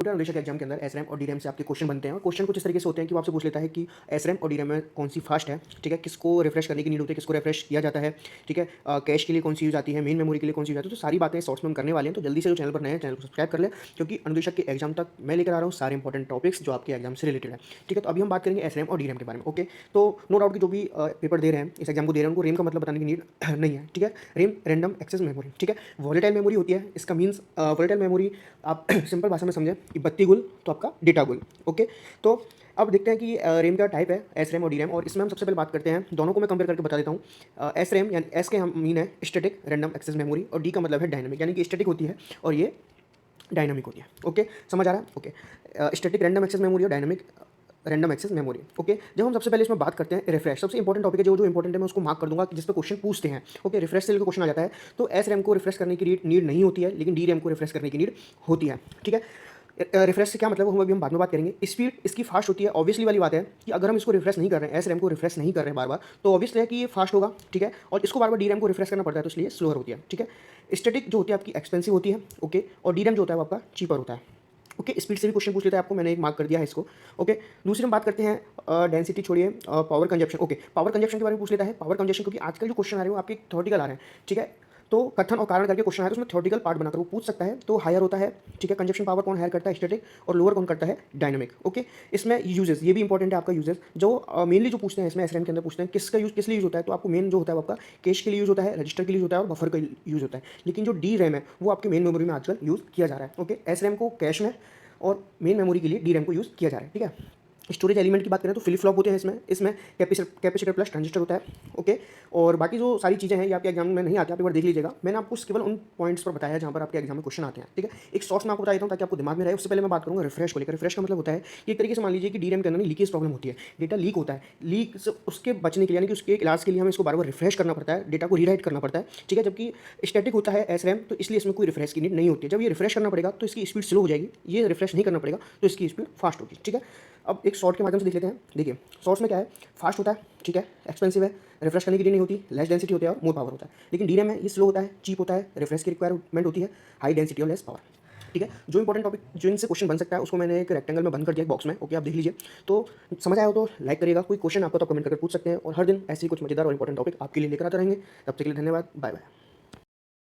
Computer अनुदेशक exam के अंदर एसरैम और डीरैम से आपके क्वेश्चन बनते हैं और क्वेश्चन कुछ इस तरीके से होते हैं कि वो आपसे पूछ लेता है कि एसरैम और डीरैम में कौन सी फास्ट है, ठीक है, किसको रिफ्रेश करने की नीड होती है, किसको रिफ्रेश किया जाता है, ठीक है, कैश के लिए कौन सी यूज आती है, मेन मेमोरी के लिए कौन सी यूज आती है। तो सारी बातें शॉर्ट्स में हम करने वाले हैं, तो जल्दी से जो चैनल पर नए हैं चैनल को सब्सक्राइब कर ले, क्योंकि अनुदेशक के एग्जाम तक मैं लेकर आ रहा हूँ सारे इंपॉर्टेंट टॉपिक्स जो आपके एग्जाम से रिलेटेड है, ठीक है। तो अभी हम बात करेंगे एसरैम और डीरैम के बारे में। ओके, तो नो डाउट कि जो भी पेपर दे रहे हैं, इस एग्जाम को दे रहे हैं, उनको रेम का मतलब बताने की नीड नहीं है, ठीक है। रेम रैंडम एक्सेस मेमोरी, ठीक है, वॉलेटाइल मेमोरी होती है। इसका मीन्स वॉलेटाइल मेमोरी आप सिंपल भाषा में समझें कि 32 गुल तो आपका डेटा गुल। ओके, तो अब देखते हैं कि रैम का टाइप है एस रैम और डी रैम, और इसमें हम सबसे पहले बात करते हैं, दोनों को मैं कंपेयर करके बता देता हूँ। एस रैम यानी एस के हम मीन है स्टैटिक रैंडम एक्सेस मेमोरी, और डी का मतलब है डायनामिक, यानी कि स्टैटिक होती है और ये डायनामिक होती है। ओके, समझ आ रहा है? Okay, static random access memory और dynamic random access memory. Okay, जब हम सबसे पहले इसमें बात करते हैं रिफ्रेश, सबसे इंपॉर्टेंट टॉपिक है, जो जो इंपॉर्टेंट है मैं उसको मार्क कर दूंगा जिस पर क्वेश्चन पूछते हैं। ओके, रिफ्रेश से लेकर क्वेश्चन आ जाता है, तो एस रैम को रिफ्रेश करने की नीड नहीं होती है, लेकिन डी रैम को रिफ्रेश करने की नीड होती है, ठीक है। रिफ्रेश से क्या मतलब हम अभी हम बाद में बात करेंगे। स्पीड इसकी फास्ट होती है, ऑब्वियसली वाली बात है कि अगर हम इसको रिफ्रेश नहीं कर रहे हैं, एस रैम को रिफ्रेश नहीं कर रहे हैं बार बार, तो ऑब्वियसली है कि ये फास्ट होगा, ठीक है, और इसको बार बार डी रैम को रिफ्रेश करना पड़ता है, तो इसलिए स्लोअर होती है, ठीक है। स्टैटिक जो होती है आपकी एक्सपेंसिव होती है, ओके, और डी रैम जो होता है वो आपका चीपर होता है। ओके, स्पीड से भी क्वेश्चन पूछ लेता है आपको, मैंने एक मार्क कर दिया है इसको। ओके, दूसरी हम बात करते हैं डेंसिटी छोड़िए, power consumption. Okay, power consumption के बारे में पूछ लेता है। पावर कंजप्शन क्योंकि आजकल जो क्वेश्चन आ रहे हैं वो आपके थ्योरेटिकल आ रहे हैं, ठीक है, तो कथन और कारण करके क्वेश्चन आया तो उसमें थ्योरेटिकल पार्ट बनाकर वो पूछ सकता है, तो हायर होता है, ठीक है। कंजप्शन पावर कौन हायर करता है? स्टैटिक, और लोअर कौन करता है? डायनामिक। ओके, इसमें यूजेस ये भी इंपॉर्टेंट है आपका, यूजेस जो मेनली जो पूछते हैं इसमें एसरैम के अंदर पूछते हैं किसका यूज किस लिए यूज होता है, तो आपको मेन जो होता है वो आपका कैश के लिए यूज होता है, रजिस्टर के लिए होता है और बफर का यूज होता है। लेकिन जो डी रैम है वो आपके मेन मेमोरी में आजकल यूज किया जा रहा है। ओके, एस रैम को कैश में और मेन मेमोरी के लिए डी रैम को यूज़ किया जा रहा है, ठीक है। स्टोरेज एलिमेंट की बात करें तो फ्लिप फ्लॉप होते हैं इसमें इसमें कैपेसिटर प्लस ट्रांजिस्टर होता है। ओके, और बाकी जो सारी चीज़ें हैं ये आपके एग्जाम में नहीं आती, आप एक बार देख लीजिएगा, मैंने आपको केवल उन पॉइंट्स पर बताया जहाँ पर आपके एग्जाम में क्वेश्चन आते हैं, ठीक है। एक शॉर्ट्स में आपको बता देता हूँ ताकि आपको दिमाग में रहे। उससे पहले मैं बात करूँगा रिफ्रेश को लेकर। रिफ्रेश का मतलब होता है कि एक तरीके से मान लीजिए कि डी रैम के अंदर लीकेज प्रॉब्लम होती है, डेटा लीक होता है, लीक से उसके बचने के लिए यानी कि उसके इलाज के लिए हमें इसको बार बार रिफ्रेश करना पड़ता है, डेटा को रीराइट करना पड़ता है, ठीक है। जबकि स्टैटिक होता है एस रैम, तो इसलिए इसमें कोई रिफ्रेश की नीड नहीं होती है। जब ये रिफ्रेश करना पड़ेगा तो इसकी स्पीड स्लो हो जाएगी, ये रिफ्रेश नहीं करना पड़ेगा तो इसकी स्पीड फास्ट होगी, ठीक है। अब एक शॉर्ट के माध्यम से देख लेते हैं। देखिए, शॉर्ट्स में क्या है, फास्ट होता है, ठीक है, एक्सपेंसिव है, रिफ्रेश करने की नीड नहीं होती, लेस डेंसिटी होती है और मोर पावर होता है। लेकिन डी रैम है ये स्लो होता है, चीप होता है, रिफ्रेश की रिक्वायरमेंट होती है, हाई डेंसिटी और लेस पावर, ठीक है। जो इंपॉर्टेंट टॉपिक जो इनसे क्वेश्चन बन सकता है उसको मैंने एक रेक्टेंगल में बंद कर दिया, एक बॉक्स में। ओके, आप देख लीजिए, तो समझ आया हो तो लाइक करिएगा। कोई क्वेश्चन आपको तो कमेंट करके पूछ सकते हैं, और हर दिन ऐसे ही कुछ मजेदार और इंपॉर्टेंट टॉपिक आपके लिए लेकर आते रहेंगे। तब तक के लिए धन्यवाद, बाय बाय।